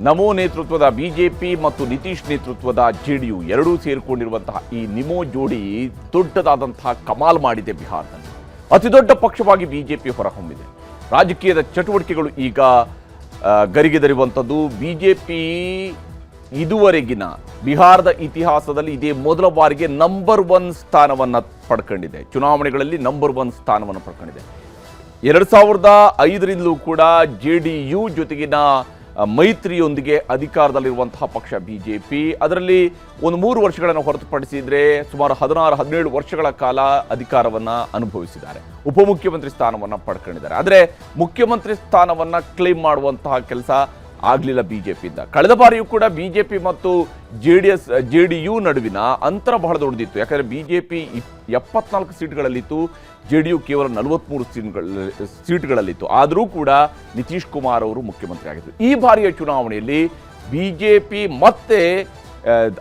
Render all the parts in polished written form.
ನಮೋ ನೇತೃತ್ವದ ಬಿಜೆಪಿ ಮತ್ತು ನಿತೀಶ್ ನೇತೃತ್ವದ ಜೆಡಿಯು ಎರಡೂ ಸೇರಿಕೊಂಡಿರುವಂತಹ ಈ ನಿಮೋ ಜೋಡಿ ದೊಡ್ಡದಾದಂತಹ ಕಮಾಲ್ ಮಾಡಿದೆ. ಬಿಹಾರದಲ್ಲಿ ಅತಿ ದೊಡ್ಡ ಪಕ್ಷವಾಗಿ ಬಿಜೆಪಿ ಹೊರಹೊಮ್ಮಿದೆ. ರಾಜಕೀಯದ ಚಟುವಟಿಕೆಗಳು ಈಗ ಗರಿಗೆದರಿರುವಂಥದ್ದು. ಬಿಜೆಪಿ ಇದುವರೆಗಿನ ಬಿಹಾರದ ಇತಿಹಾಸದಲ್ಲಿ ಇದೇ ಮೊದಲ ಬಾರಿಗೆ ನಂಬರ್ 1 ಸ್ಥಾನವನ್ನು ಪಡ್ಕೊಂಡಿದೆ. ಚುನಾವಣೆಗಳಲ್ಲಿ ನಂಬರ್ 1 ಸ್ಥಾನವನ್ನು ಪಡ್ಕೊಂಡಿದೆ. 2005ರಿಂದಲೂ ಕೂಡ ಜೆಡಿಯು ಜೊತೆಗಿನ ಮೈತ್ರಿಯೊಂದಿಗೆ ಅಧಿಕಾರದಲ್ಲಿರುವಂತಹ ಪಕ್ಷ ಬಿಜೆಪಿ. ಅದರಲ್ಲಿ ಒಂದು 3 ವರ್ಷಗಳನ್ನು ಹೊರತುಪಡಿಸಿದರೆ ಸುಮಾರು 16-17 ವರ್ಷಗಳ ಕಾಲ ಅಧಿಕಾರವನ್ನು ಅನುಭವಿಸಿದ್ದಾರೆ. ಉಪಮುಖ್ಯಮಂತ್ರಿ ಸ್ಥಾನವನ್ನು ಪಡ್ಕೊಂಡಿದ್ದಾರೆ. ಆದರೆ ಮುಖ್ಯಮಂತ್ರಿ ಸ್ಥಾನವನ್ನು ಕ್ಲೇಮ್ ಮಾಡುವಂತಹ ಕೆಲಸ ಆಗಲಿಲ್ಲ ಬಿಜೆಪಿಯಿಂದ. ಕಳೆದ ಬಾರಿಯೂ ಕೂಡ ಬಿಜೆಪಿ ಮತ್ತು ಜೆಡಿಯು ನಡುವಿನ ಅಂತರ ಬಹಳ ದೊಡ್ಡದಿತ್ತು. ಯಾಕಂದರೆ ಬಿಜೆಪಿ 74 ಸೀಟ್ಗಳಲ್ಲಿತ್ತು, ಜೆಡಿಯು ಕೇವಲ 43 ಸೀಟ್ಗಳಲ್ಲಿತ್ತು. ಆದರೂ ಕೂಡ ನಿತೀಶ್ ಕುಮಾರ್ ಅವರು ಮುಖ್ಯಮಂತ್ರಿ ಆಗಿದ್ದರು. ಈ ಬಾರಿಯ ಚುನಾವಣೆಯಲ್ಲಿ ಬಿಜೆಪಿ ಮತ್ತೆ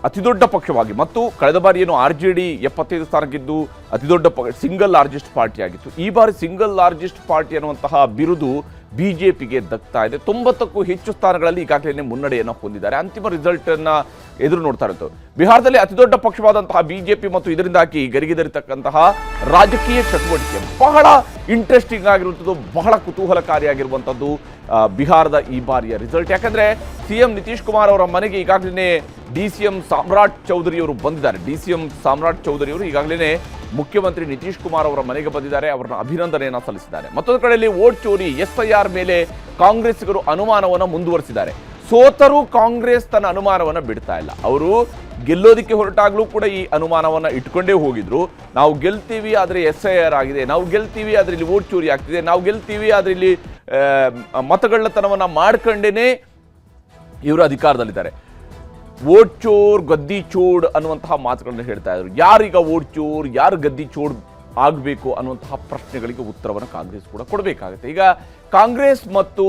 ಅತಿದೊಡ್ಡ ಪಕ್ಷವಾಗಿ, ಮತ್ತು ಕಳೆದ ಬಾರಿ ಏನು RJD 75 ಸ್ಥಾನಕ್ಕಿದ್ದು ಅತಿದೊಡ್ಡ ಸಿಂಗಲ್ ಲಾರ್ಜೆಸ್ಟ್ ಪಾರ್ಟಿ ಆಗಿತ್ತು. ಈ ಬಾರಿ ಸಿಂಗಲ್ ಲಾರ್ಜೆಸ್ಟ್ ಪಾರ್ಟಿ ಅನ್ನುವಂತಹ ಬಿರುದು ಬಿಜೆಪಿಗೆ ದಕ್ತಾ ಇದೆ. 90ಕ್ಕೂ ಹೆಚ್ಚು ಸ್ಥಾನಗಳಲ್ಲಿ ಈಗಾಗಲೇ ಮುನ್ನಡೆಯನ್ನು ಹೊಂದಿದ್ದಾರೆ. ಅಂತಿಮ ರಿಸಲ್ಟ್ ಅನ್ನ ಎದುರು ನೋಡ್ತಾ ಇರುತ್ತದೆ. ಬಿಹಾರದಲ್ಲಿ ಅತಿದೊಡ್ಡ ಪಕ್ಷವಾದಂತಹ ಬಿಜೆಪಿ ಮತ್ತು ಇದರಿಂದಾಗಿ ಗರಿಗೆದರಿತಕ್ಕಂತಹ ರಾಜಕೀಯ ಚಟುವಟಿಕೆ ಬಹಳ ಇಂಟ್ರೆಸ್ಟಿಂಗ್ ಆಗಿರುವಂಥದ್ದು, ಬಹಳ ಕುತೂಹಲಕಾರಿಯಾಗಿರುವಂಥದ್ದು ಬಿಹಾರದ ಈ ಬಾರಿಯ ರಿಸಲ್ಟ್. ಯಾಕಂದ್ರೆ ಸಿಎಂ ನಿತೀಶ್ ಕುಮಾರ್ ಅವರ ಮನೆಗೆ ಈಗಾಗಲೇ DCM ಸಾಮ್ರಾಟ್ ಚೌಧರಿ ಅವರು ಬಂದಿದ್ದಾರೆ. DCM ಸಾಮ್ರಾಟ್ ಚೌಧರಿ ಅವರು ಈಗಾಗಲೇ ಮುಖ್ಯಮಂತ್ರಿ ನಿತೀಶ್ ಕುಮಾರ್ ಅವರ ಮನೆಗೆ ಬಂದಿದ್ದಾರೆ. ಅವರನ್ನ ಅಭಿನಂದನೆಯನ್ನು ಸಲ್ಲಿಸಿದ್ದಾರೆ. ಮತ್ತೊಂದು ಕಡೆಯಲ್ಲಿ ವೋಟ್ ಚೋರಿ SIR ಮೇಲೆ ಕಾಂಗ್ರೆಸ್ಸಿಗರು ಅನುಮಾನವನ್ನು ಮುಂದುವರಿಸಿದ್ದಾರೆ. ಸೋತರೂ ಕಾಂಗ್ರೆಸ್ ತನ್ನ ಅನುಮಾನವನ್ನು ಬಿಡ್ತಾ ಇಲ್ಲ. ಅವರು ಗೆಲ್ಲೋದಕ್ಕೆ ಹೊರಟಾಗ್ಲೂ ಕೂಡ ಈ ಅನುಮಾನವನ್ನು ಇಟ್ಕೊಂಡೇ ಹೋಗಿದ್ರು. ನಾವು ಗೆಲ್ತೀವಿ ಆದರೆ SIR ಆಗಿದೆ, ನಾವು ಗೆಲ್ತೀವಿ ಆದರೆ ಇಲ್ಲಿ ವೋಟ್ ಚೋರಿ ಆಗ್ತಿದೆ, ನಾವು ಗೆಲ್ತೀವಿ ಆದರೆ ಇಲ್ಲಿ ಮತಗಳ್ಳತನವನ್ನು ಮಾಡ್ಕೊಂಡೇನೆ ಇವರು ಅಧಿಕಾರದಲ್ಲಿದ್ದಾರೆ. ವೋಟ್ ಚೋರ್ ಗದ್ದಿ ಚೋಡ್ ಅನ್ನುವಂತಹ ಮಾತುಗಳನ್ನು ಹೇಳ್ತಾ ಇದ್ರು. ಯಾರೀಗ ವೋಟ್ ಚೋರ್, ಯಾರು ಗದ್ದಿ ಚೋಡ್ ಆಗಬೇಕು ಅನ್ನುವಂತಹ ಪ್ರಶ್ನೆಗಳಿಗೆ ಉತ್ತರವನ್ನು ಕಾಂಗ್ರೆಸ್ ಕೂಡ ಕೊಡಬೇಕಾಗುತ್ತೆ. ಈಗ ಕಾಂಗ್ರೆಸ್ ಮತ್ತು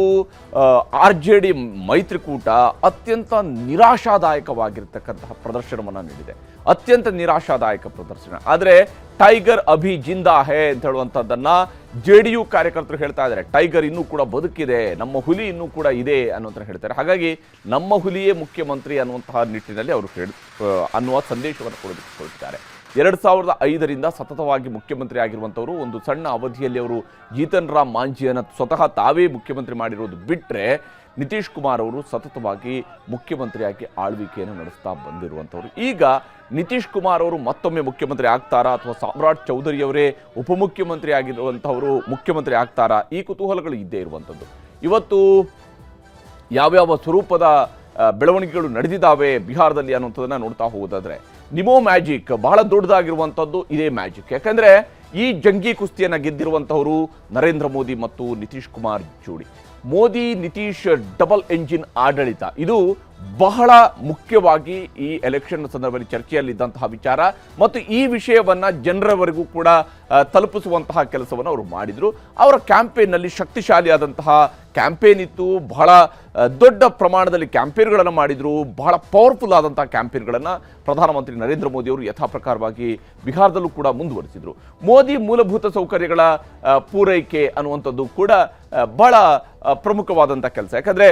RJD ಮೈತ್ರಿಕೂಟ ಅತ್ಯಂತ ನಿರಾಶಾದಾಯಕವಾಗಿರ್ತಕ್ಕಂತಹ ಪ್ರದರ್ಶನವನ್ನು ನೀಡಿದೆ. ಅತ್ಯಂತ ನಿರಾಶಾದಾಯಕ ಪ್ರದರ್ಶನ. ಆದರೆ ಟೈಗರ್ ಅಭಿ ಜಿಂದಾ ಹೇ ಅಂತ ಹೇಳುವಂಥದ್ದನ್ನು JDU ಕಾರ್ಯಕರ್ತರು ಹೇಳ್ತಾ ಇದ್ದಾರೆ. ಟೈಗರ್ ಇನ್ನೂ ಕೂಡ ಬದುಕಿದೆ, ನಮ್ಮ ಹುಲಿ ಇನ್ನೂ ಕೂಡ ಇದೆ ಅನ್ನುವಂಥ ಹೇಳ್ತಾರೆ. ಹಾಗಾಗಿ ನಮ್ಮ ಹುಲಿಯೇ ಮುಖ್ಯಮಂತ್ರಿ ಅನ್ನುವಂತಹ ನಿಟ್ಟಿನಲ್ಲಿ ಅವರು ಅನ್ನುವ ಸಂದೇಶವನ್ನು ಕೊಡುತ್ತಿದ್ದಾರೆ. 2005ರಿಂದ ಸತತವಾಗಿ ಮುಖ್ಯಮಂತ್ರಿ ಆಗಿರುವಂಥವರು, ಒಂದು ಸಣ್ಣ ಅವಧಿಯಲ್ಲಿ ಅವರು ಜೀತನ್ ರಾಮ್ ಮಾಂಝಿಯನ್ನು ಸ್ವತಃ ತಾವೇ ಮುಖ್ಯಮಂತ್ರಿ ಮಾಡಿರೋದು ಬಿಟ್ಟರೆ, ನಿತೀಶ್ ಕುಮಾರ್ ಅವರು ಸತತವಾಗಿ ಮುಖ್ಯಮಂತ್ರಿಯಾಗಿ ಆಳ್ವಿಕೆಯನ್ನು ನಡೆಸ್ತಾ ಬಂದಿರುವಂಥವ್ರು. ಈಗ ನಿತೀಶ್ ಕುಮಾರ್ ಅವರು ಮತ್ತೊಮ್ಮೆ ಮುಖ್ಯಮಂತ್ರಿ ಆಗ್ತಾರಾ ಅಥವಾ ಸಾಮ್ರಾಟ್ ಚೌಧರಿ ಅವರೇ ಉಪಮುಖ್ಯಮಂತ್ರಿ ಆಗಿರುವಂಥವರು ಮುಖ್ಯಮಂತ್ರಿ ಆಗ್ತಾರಾ? ಈ ಕುತೂಹಲಗಳು ಇದ್ದೇ ಇರುವಂಥದ್ದು. ಇವತ್ತು ಯಾವ್ಯಾವ ಸ್ವರೂಪದ ಬೆಳವಣಿಗೆಗಳು ನಡೆದಿದ್ದಾವೆ ಬಿಹಾರದಲ್ಲಿ ಅನ್ನುವಂಥದ್ದನ್ನು ನೋಡ್ತಾ ಹೋಗೋದಾದ್ರೆ, ನಿಮೋ ಮ್ಯಾಜಿಕ್ ಬಹಳ ದೊಡ್ಡದಾಗಿರುವಂಥದ್ದು ಇದೇ ಮ್ಯಾಜಿಕ್. ಯಾಕಂದರೆ ಈ ಜಂಗಿ ಕುಸ್ತಿಯನ್ನು ಗೆದ್ದಿರುವಂಥವರು ನರೇಂದ್ರ ಮೋದಿ ಮತ್ತು ನಿತೀಶ್ ಕುಮಾರ್ ಜೋಡಿ. ಮೋದಿ ನಿತೀಶ್ ಡಬಲ್ ಎಂಜಿನ್ ಆಡಳಿತ, ಇದು ಬಹಳ ಮುಖ್ಯವಾಗಿ ಈ ಎಲೆಕ್ಷನ್ ಸಂದರ್ಭದಲ್ಲಿ ಚರ್ಚೆಯಲ್ಲಿದ್ದಂತಹ ವಿಚಾರ, ಮತ್ತು ಈ ವಿಷಯವನ್ನು ಜನರವರೆಗೂ ಕೂಡ ತಲುಪಿಸುವಂತಹ ಕೆಲಸವನ್ನು ಅವರು ಮಾಡಿದರು. ಅವರ ಕ್ಯಾಂಪೇನ್ನಲ್ಲಿ ಶಕ್ತಿಶಾಲಿಯಾದಂತಹ ಕ್ಯಾಂಪೇನ್ ಇತ್ತು. ಬಹಳ ದೊಡ್ಡ ಪ್ರಮಾಣದಲ್ಲಿ ಕ್ಯಾಂಪೇನ್ಗಳನ್ನು ಮಾಡಿದರು. ಬಹಳ ಪವರ್ಫುಲ್ ಆದಂತಹ ಕ್ಯಾಂಪೇನ್ಗಳನ್ನು ಪ್ರಧಾನಮಂತ್ರಿ ನರೇಂದ್ರ ಮೋದಿ ಅವರು ಯಥಾ ಪ್ರಕಾರವಾಗಿ ಬಿಹಾರದಲ್ಲೂ ಕೂಡ ಮುಂದುವರಿಸಿದರು. ಮೋದಿ ಮೂಲಭೂತ ಸೌಕರ್ಯಗಳ ಪೂರೈಕೆ ಅನ್ನುವಂಥದ್ದು ಕೂಡ ಬಹಳ ಪ್ರಮುಖವಾದಂಥ ಕೆಲಸ. ಯಾಕಂದರೆ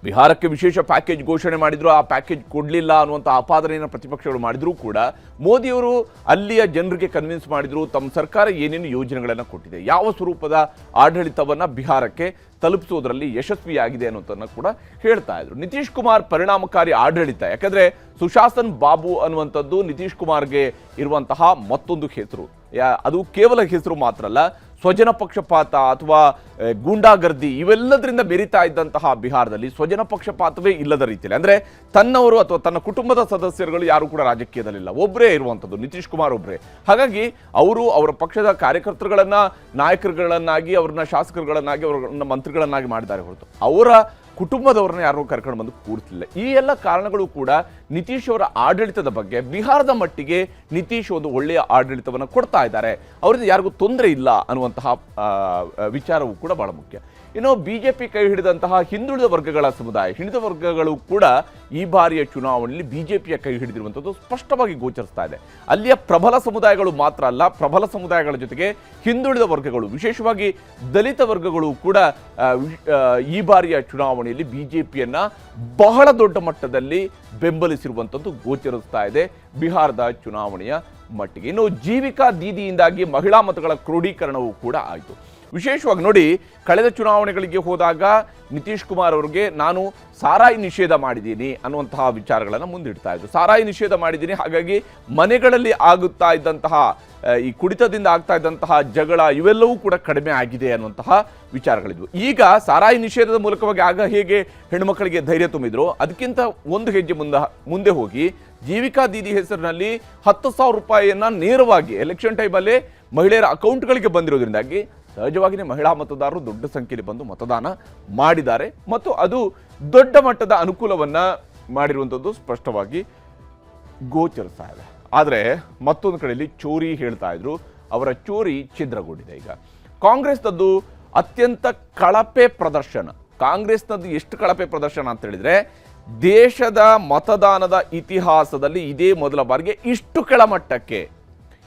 ಬಿಹಾರಕ್ಕೆ ವಿಶೇಷ ಪ್ಯಾಕೇಜ್ ಘೋಷಣೆ ಮಾಡಿದ್ರು, ಆ ಪ್ಯಾಕೇಜ್ ಕೊಡಲಿಲ್ಲ ಅನ್ನುವಂಥ ಆಪಾದನೆಯನ್ನು ಪ್ರತಿಪಕ್ಷಗಳು ಮಾಡಿದರೂ ಕೂಡ ಮೋದಿಯವರು ಅಲ್ಲಿಯ ಜನರಿಗೆ ಕನ್ವಿನ್ಸ್ ಮಾಡಿದರು. ತಮ್ಮ ಸರ್ಕಾರ ಏನೇನು ಯೋಜನೆಗಳನ್ನು ಕೊಟ್ಟಿದೆ, ಯಾವ ಸ್ವರೂಪದ ಆಡಳಿತವನ್ನು ಬಿಹಾರಕ್ಕೆ ತಲುಪಿಸೋದ್ರಲ್ಲಿ ಯಶಸ್ವಿಯಾಗಿದೆ ಅನ್ನೋದನ್ನು ಕೂಡ ಹೇಳ್ತಾ ಇದ್ರು. ನಿತೀಶ್ ಕುಮಾರ್ ಪರಿಣಾಮಕಾರಿ ಆಡಳಿತ, ಯಾಕಂದರೆ ಸುಶಾಸನ್ ಬಾಬು ಅನ್ನುವಂಥದ್ದು ನಿತೀಶ್ ಕುಮಾರ್ಗೆ ಇರುವಂತಹ ಮತ್ತೊಂದು ಹೆಸರು. ಅದು ಕೇವಲ ಹೆಸರು ಮಾತ್ರ ಅಲ್ಲ, ಸ್ವಜನ ಪಕ್ಷಪಾತ ಅಥವಾ ಗೂಂಡಾಗರ್ದಿ ಇವೆಲ್ಲದರಿಂದ ಬೆರೀತಾ ಇದ್ದಂತಹ ಬಿಹಾರದಲ್ಲಿ ಸ್ವಜನ ಪಕ್ಷಪಾತವೇ ಇಲ್ಲದ ರೀತಿಯಲ್ಲಿ, ಅಂದರೆ ತನ್ನವರು ಅಥವಾ ತನ್ನ ಕುಟುಂಬದ ಸದಸ್ಯರುಗಳು ಯಾರು ಕೂಡ ರಾಜಕೀಯದಲ್ಲಿಲ್ಲ, ಒಬ್ಬರೇ ಇರುವಂಥದ್ದು ನಿತೀಶ್ ಕುಮಾರ್ ಒಬ್ಬರೇ. ಹಾಗಾಗಿ ಅವರು ಅವರ ಪಕ್ಷದ ಕಾರ್ಯಕರ್ತರುಗಳನ್ನು ನಾಯಕರುಗಳನ್ನಾಗಿ, ಅವ್ರನ್ನ ಶಾಸಕರುಗಳನ್ನಾಗಿ, ಅವ್ರನ್ನ ಮಂತ್ರಿಗಳನ್ನಾಗಿ ಮಾಡಿದ್ದಾರೆ ಹೊರತು ಅವರ ಕುಟುಂಬದವ್ರನ್ನ ಯಾರು ಕರ್ಕೊಂಡು ಬಂದು ಕೂರಿಸಲಿಲ್ಲ. ಈ ಎಲ್ಲ ಕಾರಣಗಳು ಕೂಡ ನಿತೀಶ್ ಅವರ ಆಡಳಿತದ ಬಗ್ಗೆ ಬಿಹಾರದ ಮಟ್ಟಿಗೆ ನಿತೀಶ್ ಒಂದು ಒಳ್ಳೆಯ ಆಡಳಿತವನ್ನು ಕೊಡ್ತಾ ಇದ್ದಾರೆ, ಅವರಿಂದ ಯಾರಿಗೂ ತೊಂದರೆ ಇಲ್ಲ ಅನ್ನುವಂತಹ ವಿಚಾರವೂ ಕೂಡ ಬಹಳ ಮುಖ್ಯ. ಇನ್ನು ಬಿಜೆಪಿ ಕೈ ಹಿಡಿದಂತಹ ಹಿಂದುಳಿದ ವರ್ಗಗಳ ಸಮುದಾಯ, ಹಿಂದುಳಿದ ವರ್ಗಗಳು ಕೂಡ ಈ ಬಾರಿಯ ಚುನಾವಣೆಯಲ್ಲಿ ಬಿಜೆಪಿಯ ಕೈ ಹಿಡಿದಿರುವಂಥದ್ದು ಸ್ಪಷ್ಟವಾಗಿ ಗೋಚರಿಸ್ತಾ ಇದೆ. ಅಲ್ಲಿಯ ಪ್ರಬಲ ಸಮುದಾಯಗಳು ಮಾತ್ರ ಅಲ್ಲ, ಪ್ರಬಲ ಸಮುದಾಯಗಳ ಜೊತೆಗೆ ಹಿಂದುಳಿದ ವರ್ಗಗಳು, ವಿಶೇಷವಾಗಿ ದಲಿತ ವರ್ಗಗಳು ಕೂಡ ಈ ಬಾರಿಯ ಚುನಾವಣೆಯಲ್ಲಿ ಬಿಜೆಪಿಯನ್ನ ಬಹಳ ದೊಡ್ಡ ಮಟ್ಟದಲ್ಲಿ ಬೆಂಬಲಿಸಿರುವಂಥದ್ದು ಗೋಚರಿಸ್ತಾ ಇದೆ ಬಿಹಾರದ ಚುನಾವಣೆಯ ಮಟ್ಟಿಗೆ. ಇನ್ನು ಜೀವಿಕಾ ದೀದಿಯಿಂದಾಗಿ ಮಹಿಳಾ ಮತಗಳ ಕ್ರೋಢೀಕರಣವೂ ಕೂಡ ಆಯಿತು. ವಿಶೇಷವಾಗಿ ನೋಡಿ, ಕಳೆದ ಚುನಾವಣೆಗಳಿಗೆ ಹೋದಾಗ ನಿತೀಶ್ ಕುಮಾರ್ ಅವರಿಗೆ ನಾನು ಸಾರಾಯಿ ನಿಷೇಧ ಮಾಡಿದ್ದೀನಿ ಅನ್ನುವಂತಹ ವಿಚಾರಗಳನ್ನು ಮುಂದಿಡ್ತಾ ಇದ್ರು. ಸಾರಾಯಿ ನಿಷೇಧ ಮಾಡಿದ್ದೀನಿ, ಹಾಗಾಗಿ ಮನೆಗಳಲ್ಲಿ ಆಗುತ್ತಾ ಇದ್ದಂತಹ ಈ ಕುಡಿತದಿಂದ ಆಗ್ತಾ ಇದ್ದಂತಹ ಜಗಳ ಇವೆಲ್ಲವೂ ಕೂಡ ಕಡಿಮೆ ಆಗಿದೆ ಅನ್ನುವಂತಹ ವಿಚಾರಗಳಿದ್ವು. ಈಗ ಸಾರಾಯಿ ನಿಷೇಧದ ಮೂಲಕವಾಗಿ ಆಗ ಹೇಗೆ ಹೆಣ್ಣುಮಕ್ಕಳಿಗೆ ಧೈರ್ಯ ತುಂಬಿದ್ರು, ಅದಕ್ಕಿಂತ ಒಂದು ಹೆಜ್ಜೆ ಮುಂದೆ ಹೋಗಿ ಜೀವಿಕಾ ದೀದಿ ಹೆಸರಿನಲ್ಲಿ 10,000 ರೂಪಾಯಿಯನ್ನ ನೇರವಾಗಿ ಎಲೆಕ್ಷನ್ ಟೈಮಲ್ಲೇ ಮಹಿಳೆಯರ ಅಕೌಂಟ್ಗಳಿಗೆ ಬಂದಿರೋದ್ರಿಂದಾಗಿ ಸಹಜವಾಗಿಯೇ ಮಹಿಳಾ ಮತದಾರರು ದೊಡ್ಡ ಸಂಖ್ಯೆಯಲ್ಲಿ ಬಂದು ಮತದಾನ ಮಾಡಿದ್ದಾರೆ ಮತ್ತು ಅದು ದೊಡ್ಡ ಮಟ್ಟದ ಅನುಕೂಲವನ್ನ ಮಾಡಿರುವಂಥದ್ದು ಸ್ಪಷ್ಟವಾಗಿ ಗೋಚರಿಸ್ತಾ ಇದೆ. ಆದರೆ ಮತ್ತೊಂದು ಕಡೆಯಲ್ಲಿ ಚೋರಿ ಹೇಳ್ತಾ ಇದ್ರು, ಅವರ ಚೋರಿ ಛಿದ್ರಗೊಂಡಿದೆ. ಈಗ ಕಾಂಗ್ರೆಸ್ನದ್ದು ಅತ್ಯಂತ ಕಳಪೆ ಪ್ರದರ್ಶನ. ಕಾಂಗ್ರೆಸ್ನದ್ದು ಎಷ್ಟು ಕಳಪೆ ಪ್ರದರ್ಶನ ಅಂತ ಹೇಳಿದ್ರೆ, ದೇಶದ ಮತದಾನದ ಇತಿಹಾಸದಲ್ಲಿ ಇದೇ ಮೊದಲ ಬಾರಿಗೆ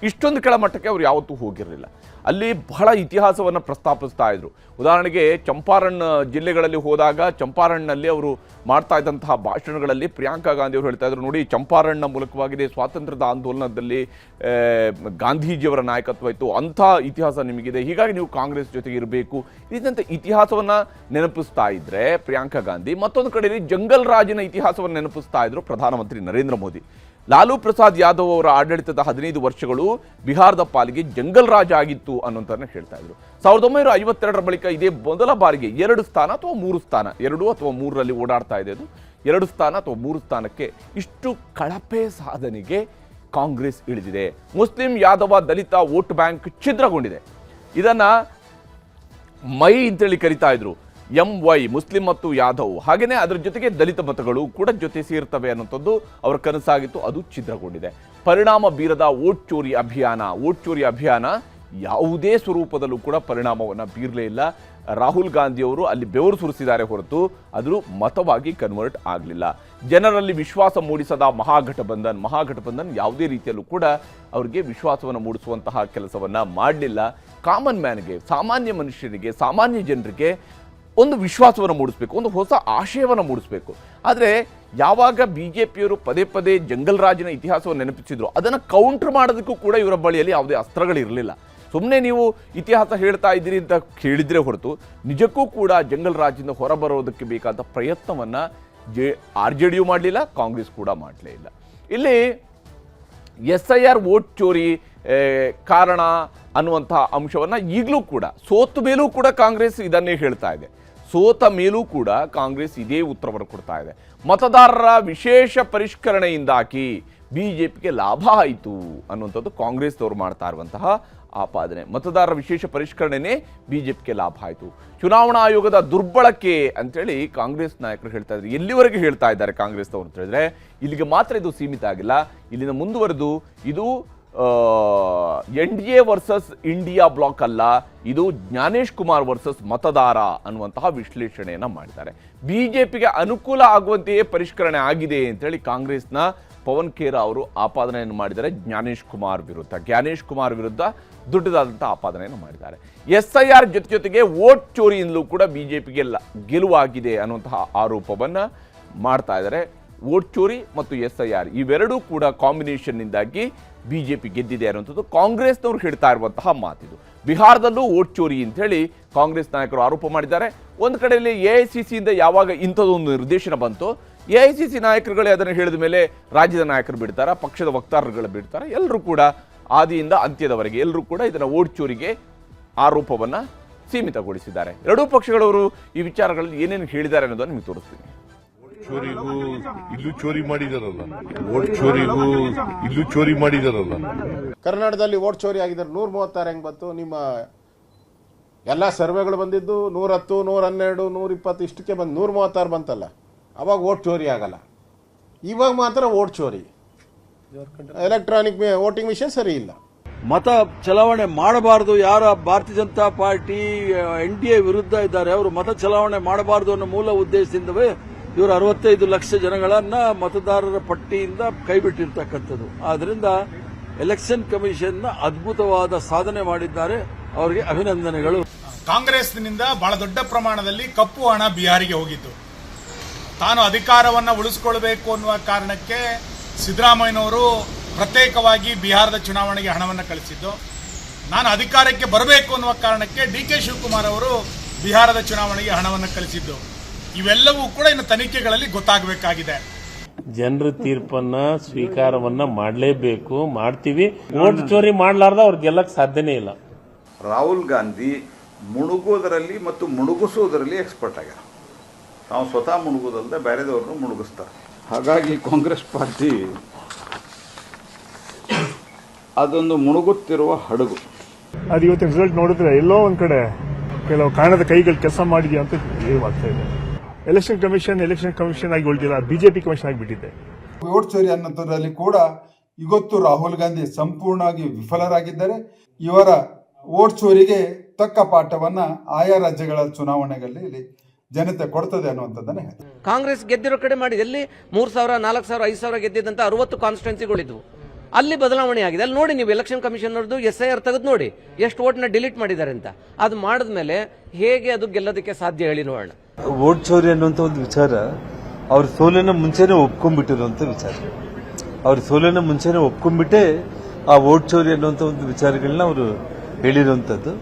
ಇಷ್ಟೊಂದು ಕೆಳಮಟ್ಟಕ್ಕೆ ಅವರು ಯಾವತ್ತೂ ಹೋಗಿರಲಿಲ್ಲ. ಅಲ್ಲಿ ಬಹಳ ಇತಿಹಾಸವನ್ನು ಪ್ರಸ್ತಾಪಿಸ್ತಾ ಇದ್ರು. ಉದಾಹರಣೆಗೆ ಚಂಪಾರಣ್ ಜಿಲ್ಲೆಗಳಲ್ಲಿ ಹೋದಾಗ ಚಂಪಾರಣ್ನಲ್ಲಿ ಅವರು ಮಾಡ್ತಾ ಇದ್ದಂತಹ ಭಾಷಣಗಳಲ್ಲಿ ಪ್ರಿಯಾಂಕಾ ಗಾಂಧಿ ಅವರು ಹೇಳ್ತಾ ಇದ್ರು, ನೋಡಿ ಚಂಪಾರಣ್ನ ಮೂಲಕವಾಗಿದೆ ಸ್ವಾತಂತ್ರ್ಯದ ಆಂದೋಲನದಲ್ಲಿ ಗಾಂಧೀಜಿಯವರ ನಾಯಕತ್ವ ಇತ್ತು, ಅಂಥ ಇತಿಹಾಸ ನಿಮಗಿದೆ, ಹೀಗಾಗಿ ನೀವು ಕಾಂಗ್ರೆಸ್ ಜೊತೆಗೆ ಇರಬೇಕು, ಇದಂಥ ಇತಿಹಾಸವನ್ನು ನೆನಪಿಸ್ತಾ ಇದ್ರೆ ಪ್ರಿಯಾಂಕಾ ಗಾಂಧಿ. ಮತ್ತೊಂದು ಕಡೆಯಲ್ಲಿ ಜಂಗಲ್ ರಾಜಿನ ಇತಿಹಾಸವನ್ನು ನೆನಪಿಸ್ತಾ ಇದ್ರು ಪ್ರಧಾನಮಂತ್ರಿ ನರೇಂದ್ರ ಮೋದಿ. ಲಾಲೂ ಪ್ರಸಾದ್ ಯಾದವ್ ಅವರ ಆಡಳಿತದ 15 ವರ್ಷಗಳು ಬಿಹಾರದ ಪಾಲಿಗೆ ಜಂಗಲ್ ರಾಜ್ ಆಗಿತ್ತು ಅನ್ನೋಂಥದ್ದನ್ನ ಹೇಳ್ತಾ ಇದ್ರು. 1952ರ ಬಳಿಕ ಇದೇ ಮೊದಲ ಬಾರಿಗೆ 2 ಸ್ಥಾನ ಅಥವಾ 3 ಸ್ಥಾನ, 2 ಅಥವಾ 3ರಲ್ಲಿ ಓಡಾಡ್ತಾ ಇದೆ. ಅದು 2 ಸ್ಥಾನ ಅಥವಾ 3 ಸ್ಥಾನಕ್ಕೆ ಇಷ್ಟು ಕಳಪೆ ಸಾಧನೆಗೆ ಕಾಂಗ್ರೆಸ್ ಇಳಿದಿದೆ. ಮುಸ್ಲಿಂ ಯಾದವ ದಲಿತ ವೋಟ್ ಬ್ಯಾಂಕ್ ಛಿದ್ರಗೊಂಡಿದೆ. ಇದನ್ನ ಮೈ ಅಂತೇಳಿ ಕರಿತಾ ಇದ್ರು, MY ಮುಸ್ಲಿಂ ಮತ್ತು ಯಾದವ್, ಹಾಗೆಯೇ ಅದರ ಜೊತೆಗೆ ದಲಿತ ಮತಗಳು ಕೂಡ ಜೊತೆ ಸೇರ್ತವೆ ಅನ್ನೋಂಥದ್ದು ಅವರ ಕನಸಾಗಿತ್ತು, ಅದು ಛಿದ್ರಗೊಂಡಿದೆ. ಪರಿಣಾಮ ಬೀರದ ವೋಟ್ ಚೋರಿ ಅಭಿಯಾನ ಯಾವುದೇ ಸ್ವರೂಪದಲ್ಲೂ ಕೂಡ ಪರಿಣಾಮವನ್ನು ಬೀರಲೇ ಇಲ್ಲ. ರಾಹುಲ್ ಗಾಂಧಿಯವರು ಅಲ್ಲಿ ಬೆವರು ಸುರಿಸಿದ್ದಾರೆ ಹೊರತು ಅದು ಮತವಾಗಿ ಕನ್ವರ್ಟ್ ಆಗಲಿಲ್ಲ. ಜನರಲ್ಲಿ ವಿಶ್ವಾಸ ಮೂಡಿಸದ ಮಹಾಗಠಬಂಧನ್ ಯಾವುದೇ ರೀತಿಯಲ್ಲೂ ಕೂಡ ಅವರಿಗೆ ವಿಶ್ವಾಸವನ್ನು ಮೂಡಿಸುವಂತಹ ಕೆಲಸವನ್ನು ಮಾಡಲಿಲ್ಲ. ಕಾಮನ್ ಮ್ಯಾನ್ಗೆ, ಸಾಮಾನ್ಯ ಮನುಷ್ಯರಿಗೆ, ಸಾಮಾನ್ಯ ಜನರಿಗೆ ಒಂದು ವಿಶ್ವಾಸವನ್ನು ಮೂಡಿಸಬೇಕು, ಒಂದು ಹೊಸ ಆಶಯವನ್ನು ಮೂಡಿಸಬೇಕು. ಆದರೆ ಯಾವಾಗ ಬಿಜೆಪಿಯವರು ಪದೇ ಪದೇ ಜಂಗಲ್ ರಾಜಿನ ಇತಿಹಾಸವನ್ನು ನೆನಪಿಸಿದ್ರು, ಅದನ್ನು ಕೌಂಟರ್ ಮಾಡೋದಕ್ಕೂ ಕೂಡ ಇವರ ಬಳಿಯಲ್ಲಿ ಯಾವುದೇ ಅಸ್ತ್ರಗಳಿರಲಿಲ್ಲ. ಸುಮ್ಮನೆ ನೀವು ಇತಿಹಾಸ ಹೇಳ್ತಾ ಇದ್ದೀರಿ ಅಂತ ಕೇಳಿದ್ರೆ ಹೊರತು ನಿಜಕ್ಕೂ ಕೂಡ ಜಂಗಲ್ ರಾಜಿಂದ ಹೊರಬರೋದಕ್ಕೆ ಬೇಕಾದ ಪ್ರಯತ್ನವನ್ನು RJD ಮಾಡಲಿಲ್ಲ, ಕಾಂಗ್ರೆಸ್ ಕೂಡ ಮಾಡಲೇ ಇಲ್ಲ. ಇಲ್ಲಿ SIR ವೋಟ್ ಚೋರಿ ಕಾರಣ ಅನ್ನುವಂತಹ ಅಂಶವನ್ನು ಈಗಲೂ ಕೂಡ ಸೋತ ಮೇಲೂ ಕೂಡ ಕಾಂಗ್ರೆಸ್ ಇದನ್ನೇ ಹೇಳ್ತಾ ಇದೆ. ಸೋತ ಮೇಲೂ ಕೂಡ ಕಾಂಗ್ರೆಸ್ ಇದೇ ಉತ್ತರವನ್ನು ಕೊಡ್ತಾ ಇದೆ. ಮತದಾರರ ವಿಶೇಷ ಪರಿಷ್ಕರಣೆಯಿಂದಾಗಿ ಬಿಜೆಪಿಗೆ ಲಾಭ ಆಯಿತು ಅನ್ನುವಂಥದ್ದು ಕಾಂಗ್ರೆಸ್ನವರು ಮಾಡ್ತಾ ಇರುವಂತಹ ಆಪಾದನೆ. ಮತದಾರರ ವಿಶೇಷ ಪರಿಷ್ಕರಣೆನೇ ಬಿಜೆಪಿಗೆ ಲಾಭ ಆಯಿತು. ಚುನಾವಣಾ ಆಯೋಗದ ದುರ್ಬಳಕೆ ಅಂತೇಳಿ ಕಾಂಗ್ರೆಸ್ ನಾಯಕರು ಹೇಳ್ತಾ ಇದ್ದಾರೆ. ಎಲ್ಲಿವರೆಗೆ ಹೇಳ್ತಾ ಇದ್ದಾರೆ ಕಾಂಗ್ರೆಸ್ನವರು ಅಂತ ಹೇಳಿದ್ರೆ, ಇಲ್ಲಿಗೆ ಮಾತ್ರ ಇದು ಸೀಮಿತ ಆಗಿಲ್ಲ, ಇಲ್ಲಿಂದ ಮುಂದುವರೆದು ಇದು NDA ವರ್ಸಸ್ ಇಂಡಿಯಾ ಬ್ಲಾಕ್ ಅಲ್ಲ, ಇದು ಜ್ಞಾನೇಶ್ ಕುಮಾರ್ ವರ್ಸಸ್ ಮತದಾರ ಅನ್ನುವಂತಹ ವಿಶ್ಲೇಷಣೆಯನ್ನು ಮಾಡಿದ್ದಾರೆ. ಬಿಜೆಪಿಗೆ ಅನುಕೂಲ ಆಗುವಂತೆಯೇ ಪರಿಷ್ಕರಣೆ ಆಗಿದೆ ಅಂತೇಳಿ ಕಾಂಗ್ರೆಸ್ನ ಪವನ್ ಖೇರಾ ಅವರು ಆಪಾದನೆಯನ್ನು ಮಾಡಿದ್ದಾರೆ. ಜ್ಞಾನೇಶ್ ಕುಮಾರ್ ವಿರುದ್ಧ ದೊಡ್ಡದಾದಂತಹ ಆಪಾದನೆಯನ್ನು ಮಾಡಿದ್ದಾರೆ. SIR ಜೊತೆಗೆ ವೋಟ್ ಚೋರಿಯಿಂದಲೂ ಕೂಡ ಬಿಜೆಪಿಗೆ ಗೆಲುವಾಗಿದೆ ಅನ್ನುವಂತಹ ಆರೋಪವನ್ನು ಮಾಡ್ತಾ ಇದ್ದಾರೆ. ವೋಟ್ ಚೋರಿ ಮತ್ತು SIR ಇವೆರಡೂ ಕೂಡ ಕಾಂಬಿನೇಷನ್ನಿಂದಾಗಿ ಬಿಜೆಪಿ ಗೆದ್ದಿದೆ ಅನ್ನುವಂಥದ್ದು ಕಾಂಗ್ರೆಸ್ನವರು ಹೇಳ್ತಾ ಇರುವಂತಹ ಮಾತಿದು. ಬಿಹಾರದಲ್ಲೂ ವೋಟ್ ಚೋರಿ ಅಂತೇಳಿ ಕಾಂಗ್ರೆಸ್ ನಾಯಕರು ಆರೋಪ ಮಾಡಿದ್ದಾರೆ. ಒಂದು ಕಡೆಯಲ್ಲಿ AICCಯಿಂದ ಯಾವಾಗ ಇಂಥದ್ದೊಂದು ನಿರ್ದೇಶನ ಬಂತು, AICC ನಾಯಕರುಗಳೇ ಅದನ್ನು ಹೇಳಿದ ಮೇಲೆ ರಾಜ್ಯದ ನಾಯಕರು ಬಿಡ್ತಾರ, ಪಕ್ಷದ ವಕ್ತಾರರುಗಳು ಬಿಡ್ತಾರೆ, ಎಲ್ಲರೂ ಕೂಡ ಆದಿಯಿಂದ ಅಂತ್ಯದವರೆಗೆ ಎಲ್ಲರೂ ಕೂಡ ಇದನ್ನು ವೋಟ್ ಚೋರಿಗೆ ಆರೋಪವನ್ನು ಸೀಮಿತಗೊಳಿಸಿದ್ದಾರೆ. ಎರಡೂ ಪಕ್ಷಗಳವರು ಈ ವಿಚಾರಗಳಲ್ಲಿ ಏನೇನು ಹೇಳಿದ್ದಾರೆ ಅನ್ನೋದನ್ನು ನಿಮಗೆ ತೋರಿಸ್ತೀನಿ. ಚೋರಿಗೂ ಇಲ್ಲೂ ಚೋರಿ ಮಾಡಿದಾರಲ್ಲ, ವೋಟ್ ಚೋರಿಗೂ ಇಲ್ಲೂ ಚೋರಿ ಮಾಡಿದಾರಲ್ಲ. ಕರ್ನಾಟಕದಲ್ಲಿ ವೋಟ್ ಚೋರಿ ಆಗಿದ್ದಾರೆ. 136 ಹೆಂಗ್ ಬಂತು? ನಿಮ್ಮ ಎಲ್ಲ ಸರ್ವೆಗಳು ಬಂದಿದ್ದು 110, 112, 120 ಇಷ್ಟಕ್ಕೆ ಬಂದು 136 ಬಂತಲ್ಲ. ಅವಾಗ ವೋಟ್ ಚೋರಿ ಆಗಲ್ಲ, ಇವಾಗ ಮಾತ್ರ ವೋಟ್ ಚೋರಿ. ಎಲೆಕ್ಟ್ರಾನಿಕ್ ವೋಟಿಂಗ್ ಮಿಷನ್ ಸರಿ ಇಲ್ಲ. ಮತ ಚಲಾವಣೆ ಮಾಡಬಾರದು, ಯಾರ ಭಾರತೀಯ ಜನತಾ ಪಾರ್ಟಿ NDA ವಿರುದ್ಧ ಇದ್ದಾರೆ ಅವರು ಮತ ಚಲಾವಣೆ ಮಾಡಬಾರದು ಅನ್ನೋ ಮೂಲ ಉದ್ದೇಶದಿಂದವೇ ಇವರು 65 ಲಕ್ಷ ಜನಗಳನ್ನ ಮತದಾರರ ಪಟ್ಟಿಯಿಂದ ಕೈಬಿಟ್ಟಿರ್ತಕ್ಕಂಥದ್ದು. ಆದ್ರಿಂದ ಎಲೆಕ್ಷನ್ ಕಮಿಷನ್ ಅದ್ಭುತವಾದ ಸಾಧನೆ ಮಾಡಿದ್ದಾರೆ, ಅವರಿಗೆ ಅಭಿನಂದನೆಗಳು. ಕಾಂಗ್ರೆಸ್ನಿಂದ ಬಹಳ ದೊಡ್ಡ ಪ್ರಮಾಣದಲ್ಲಿ ಕಪ್ಪು ಹಣ ಬಿಹಾರಿಗೆ ಹೋಗಿದ್ದು, ತಾನು ಅಧಿಕಾರವನ್ನು ಉಳಿಸಿಕೊಳ್ಳಬೇಕು ಅನ್ನುವ ಕಾರಣಕ್ಕೆ ಸಿದ್ದರಾಮಯ್ಯನವರು ಪ್ರತ್ಯೇಕವಾಗಿ ಬಿಹಾರದ ಚುನಾವಣೆಗೆ ಹಣವನ್ನು ಕಳಿಸಿದ್ದು, ನಾನು ಅಧಿಕಾರಕ್ಕೆ ಬರಬೇಕು ಅನ್ನುವ ಕಾರಣಕ್ಕೆ DK ಶಿವಕುಮಾರ್ ಅವರು ಬಿಹಾರದ ಚುನಾವಣೆಗೆ ಹಣವನ್ನು ಕಳಿಸಿದ್ದು. ಇವೆಲ್ಲವೂ ಕೂಡ ಇನ್ನು ತನಿಖೆಗಳಲ್ಲಿ ಗೊತ್ತಾಗಬೇಕಾಗಿದೆ. ಜನರ ತೀರ್ಪನ್ನ ಸ್ವೀಕಾರವನ್ನ ಮಾಡಲೇಬೇಕು, ಮಾಡ್ತೀವಿ. ವೋಟ್ ಚೋರಿ ಮಾಡಲಾರ್ದ ಅವ್ರು ಗೆಲ್ಲಕ್ ಸಾಧ್ಯನೇ ಇಲ್ಲ. ರಾಹುಲ್ ಗಾಂಧಿ ಮುಳುಗೋದರಲ್ಲಿ ಮತ್ತು ಮುಳುಗಿಸೋದರಲ್ಲಿ ಎಕ್ಸ್ಪರ್ಟ್ ಆಗ್ಯಾರ. ನಾವು ಸ್ವತಃ ಮುಳುಗೋದಲ್ಲದೆ ಬೇರೆದವ್ರನ್ನು ಮುಳುಗಿಸ್ತಾರೆ. ಹಾಗಾಗಿ ಕಾಂಗ್ರೆಸ್ ಪಾರ್ಟಿ ಅದೊಂದು ಮುಳುಗುತ್ತಿರುವ ಹಡಗು. ಅದು ಇವತ್ತಿನ ರಿಸಲ್ಟ್ ನೋಡಿದ್ರೆ ಎಲ್ಲೋ ಒಂದ್ ಕಡೆ ಕೆಲವು ಕಾರಣದ ಕೈಗಳು ಕೆಲಸ ಮಾಡಿದ್ಯಾ ಅಂತ ಆಗ್ತಾ ಇದೆ. ಎಲೆಕ್ಷನ್ ಕಮಿಷನ್ ಆಗಿ ಉಳಿದಿಲ್ಲ, ಬಿಜೆಪಿ ಕಮಿಷನ್ ಆಗಿಬಿಟ್ಟಿದೆ. ವೋಟ್ ಚೋರಿ ಅನ್ನೋದರಲ್ಲಿ ಕೂಡ ಇವತ್ತು ರಾಹುಲ್ ಗಾಂಧಿ ಸಂಪೂರ್ಣವಾಗಿ ವಿಫಲರಾಗಿದ್ದಾರೆ. ಇವರ ವೋಟ್ ಚೋರಿಗೆ ತಕ್ಕ ಪಾಠವನ್ನ ಆಯಾ ರಾಜ್ಯಗಳ ಚುನಾವಣೆಗಳಲ್ಲಿ ಜನತೆ ಕೊಡ್ತದೆ ಅನ್ನುವಂಥದ್ದನ್ನ ಹೇಳ್ತಾರೆ. ಕಾಂಗ್ರೆಸ್ ಗೆದ್ದಿರೋ ಕಡೆ ಮಾಡಿದೆ, ಎಲ್ಲಿ 3,000, 4,000, 5,000 ಗೆದ್ದಿದ್ದಂತ 60 ಕಾನ್ಸ್ಟಿಟ್ಯೂನ್ಸಿಗಳಿದ್ವು, ಅಲ್ಲಿ ಬದಲಾವಣೆ ಆಗಿದೆ. ಅಲ್ಲಿ ನೋಡಿ ನೀವು ಎಲೆಕ್ಷನ್ ಕಮಿಷನ್ ಅವ್ರದ್ದು SIR ತೆಗೆದು ನೋಡಿ ಎಷ್ಟು ವೋಟ್ನ ಡಿಲೀಟ್ ಮಾಡಿದ್ದಾರೆ ಅಂತ. ಅದು ಮಾಡಿದ್ಮೇಲೆ ಹೇಗೆ ಅದು ಗೆಲ್ಲೋದಕ್ಕೆ ಸಾಧ್ಯ ಹೇಳಿ ನೋಡೋಣ. ವೋಟ್ ಚೋರಿ ಅನ್ನುವಂಥ ಒಂದು ವಿಚಾರ ಅವ್ರ ಸೋಲನ್ನ ಮುಂಚೆನೆ ಒಪ್ಕೊಂಡ್ಬಿಟ್ಟಿರುವಂತ ವಿಚಾರ. ಅವ್ರ ಸೋಲನ್ನ ಮುಂಚೆನೆ ಒಪ್ಕೊಂಡ್ಬಿಟ್ಟೆ ಆ ವೋಟ್ ಚೋರಿ ಅನ್ನುವಂಥ ಒಂದು ವಿಚಾರಗಳನ್ನ ಅವರು ಹೇಳಿರುವಂತದ್ದು.